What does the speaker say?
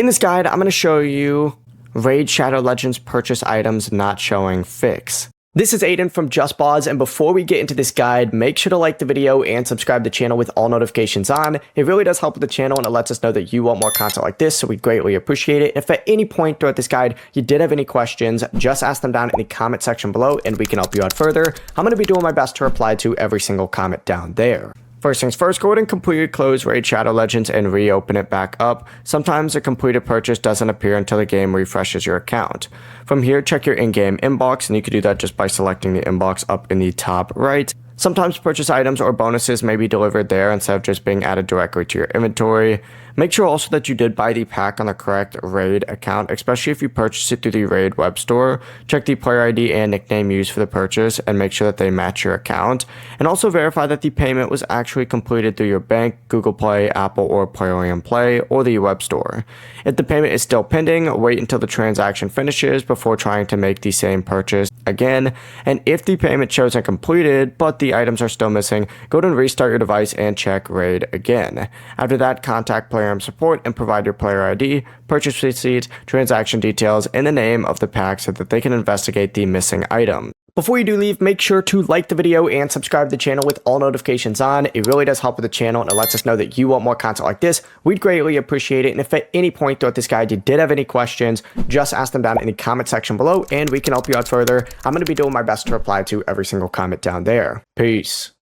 In this guide, I'm going to show you Raid Shadow Legends purchase items not showing fix. This is Aiden from JustBoz, and before we get into this guide, make sure to like the video and subscribe to the channel with all notifications on. It really does help with the channel, and it lets us know that you want more content like this, so we greatly appreciate it. If at any point throughout this guide you did have any questions, just ask them down in the comment section below and we can help you out further. I'm going to be doing my best to reply to every single comment down there. First things first, go ahead and completely close Raid Shadow Legends and reopen it back up. Sometimes a completed purchase doesn't appear until the game refreshes your account. From here, check your in-game inbox, and you can do that just by selecting the inbox up in the top right. Sometimes purchase items or bonuses may be delivered there instead of just being added directly to your inventory. Make sure also that you did buy the pack on the correct Raid account, especially if you purchased it through the Raid web store. Check the player ID and nickname used for the purchase and make sure that they match your account. And also verify that the payment was actually completed through your bank, Google Play, Apple, or Plarium Play, or the web store. If the payment is still pending, wait until the transaction finishes before trying to make the same purchase again. And if the payment shows completed, but the items are still missing, go ahead and restart your device and check Raid again. After that, contact Plarium support and provide your player ID, purchase receipt, transaction details, and the name of the pack so that they can investigate the missing item. Before you do leave, make sure to like the video and subscribe to the channel with all notifications on. It really does help with the channel, and it lets us know that you want more content like this. We'd greatly appreciate it. And if at any point throughout this guide you did have any questions, just ask them down in the comment section below and we can help you out further. I'm going to be doing my best to reply to every single comment down there. Peace.